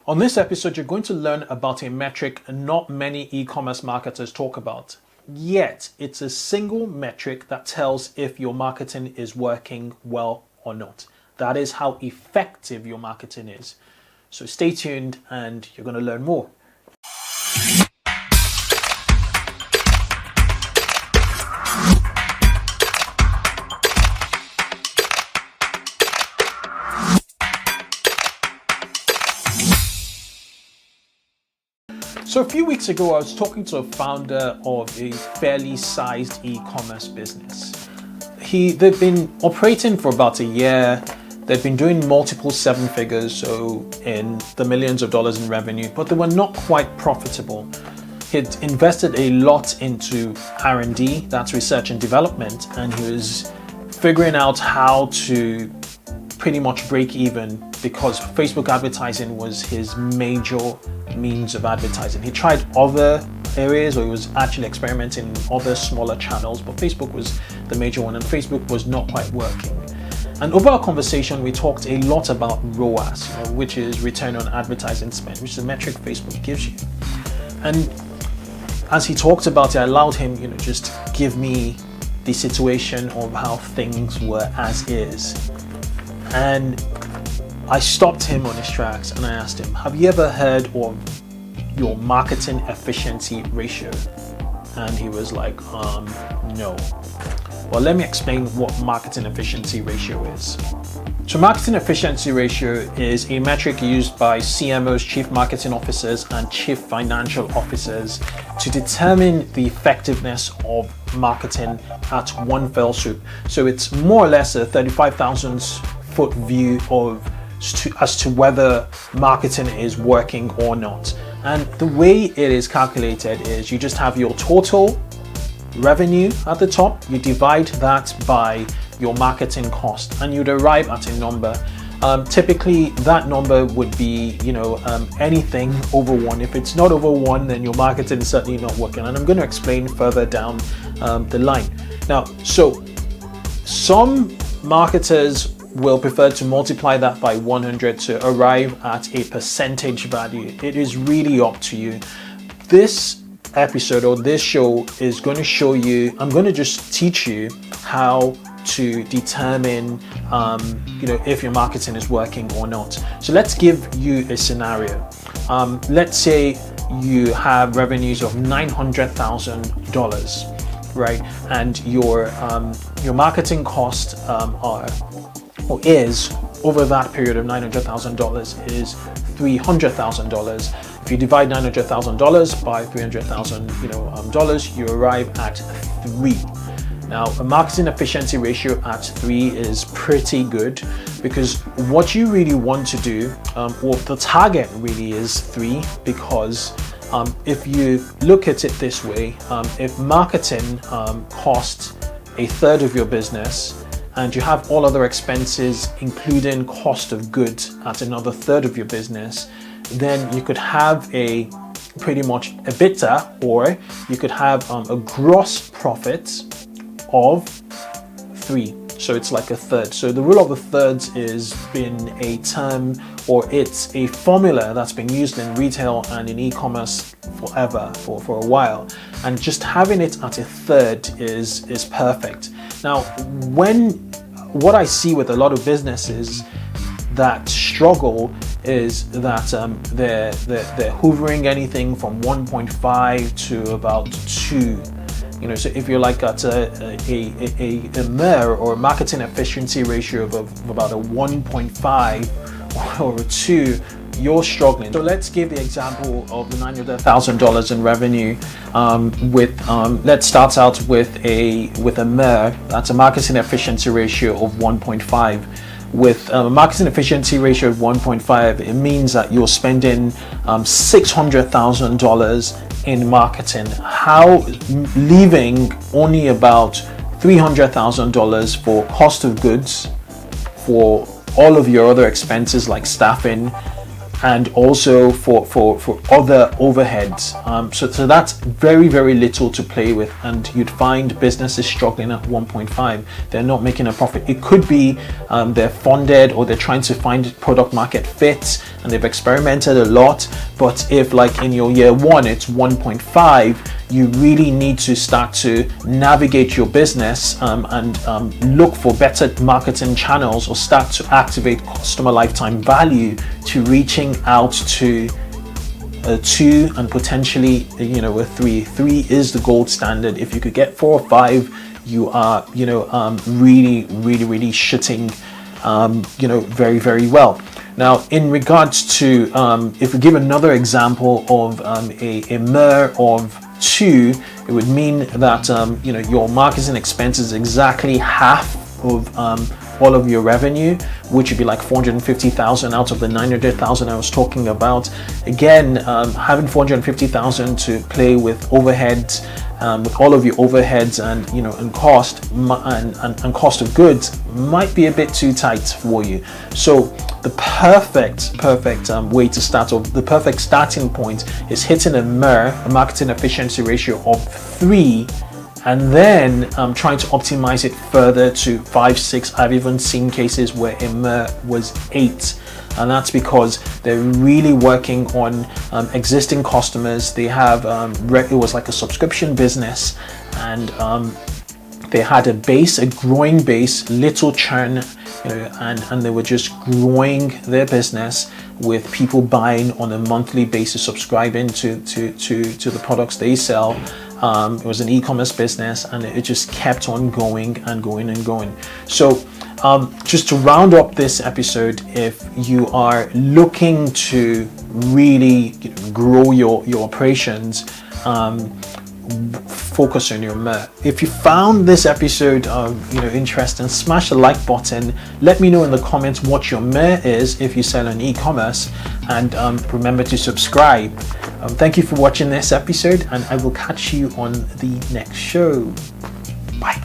On this episode, you're going to learn about a metric not many e-commerce marketers talk about. Yet, it's a single metric that tells if your marketing is working well or not. That is how effective your marketing is. So stay tuned and you're going to learn more. So a few weeks ago, I was talking to a founder of a fairly sized e-commerce business. They've been operating for about a year. They've been doing multiple seven figures, so in the millions of dollars in revenue, but they were not quite profitable. He'd invested a lot into R&D, that's research and development, and he was figuring out how to pretty much break even because Facebook advertising was his major means of advertising. He tried other areas, or he was actually experimenting in other smaller channels, but Facebook was the major one, and Facebook was not quite working. And over our conversation, we talked a lot about ROAS, which is return on advertising spend, which is a metric Facebook gives you. And as he talked about it, I allowed him, just give me the situation of how things were as is. And I stopped him on his tracks and I asked him, have you ever heard of your marketing efficiency ratio? And he was like, no. Well, let me explain what marketing efficiency ratio is. So marketing efficiency ratio is a metric used by CMOs, chief marketing officers, and chief financial officers to determine the effectiveness of marketing at one fell swoop. So it's more or less a 35,000 foot view as to whether marketing is working or not. And the way it is calculated is you just have your total revenue at the top, you divide that by your marketing cost, and you'd arrive at a number. Typically that number would be anything over 1. If it's not over 1, then your marketing is certainly not working, and I'm going to explain further down the line. Now, so some marketers will prefer to multiply that by 100 to arrive at a percentage value. It is really up to you. This episode or this show is going to show you, I'm going to just teach you how to determine if your marketing is working or not. So let's give you a scenario. Let's say you have revenues of $900,000, right? And your marketing cost is over that period of $900,000 is $300,000. If you divide $900,000 by $300,000, you arrive at 3. Now, a marketing efficiency ratio at 3 is pretty good, because what you really want to do, or the target really is 3, because if you look at it this way, if marketing costs a third of your business, and you have all other expenses, including cost of goods, at another third of your business, then you could have a pretty much EBITDA, or you could have a gross profit of 3. So it's like a third. So the rule of the thirds has been a term, or it's a formula that's been used in retail and in e-commerce forever, for a while. And just having it at a third is perfect. Now, what I see with a lot of businesses that struggle is that they're hovering anything from 1.5 to about 2. So if you're like at a MER, or a marketing efficiency ratio of about a 1.5 or a 2, you're struggling. So let's give the example of the $900,000 in revenue. Let's start out with a MER, that's a marketing efficiency ratio of 1.5. With a marketing efficiency ratio of 1.5, it means that you're spending $600,000 in marketing, leaving only about $300,000 for cost of goods, for all of your other expenses like staffing, and also for other overheads. So that's very, very little to play with, and you'd find businesses struggling at 1.5. They're not making a profit. It could be they're funded, or they're trying to find product market fit and they've experimented a lot. But if, like in your year one, it's 1.5, you really need to start to navigate your business and look for better marketing channels, or start to activate customer lifetime value to reaching out to a 2 and potentially a 3. 3 is the gold standard. If you could get 4 or 5, you are really shitting very, very well. Now, in regards to if we give another example of a MER of 2, it would mean that your marketing expense is exactly half of all of your revenue, which would be like 450,000 out of the 900,000 I was talking about. Again, having 450,000 to play with overheads, with all of your overheads and and cost and cost of goods might be a bit too tight for you. So the perfect way to start, or the perfect starting point, is hitting a MER, a marketing efficiency ratio of 3, and then trying to optimize it further to 5, 6. I've even seen cases where a MER was 8, and that's because they're really working on existing customers. They have it was like a subscription business, and they had a base, a growing base, little churn, and they were just growing their business with people buying on a monthly basis, subscribing to the products they sell. It was an e-commerce business, and it just kept on going and going and going. So just to round up this episode, if you are looking to really grow your operations, focus on your MER. If you found this episode interesting, smash the like button. Let me know in the comments what your MER is if you sell on e-commerce, and remember to subscribe. Thank you for watching this episode, and I will catch you on the next show. Bye.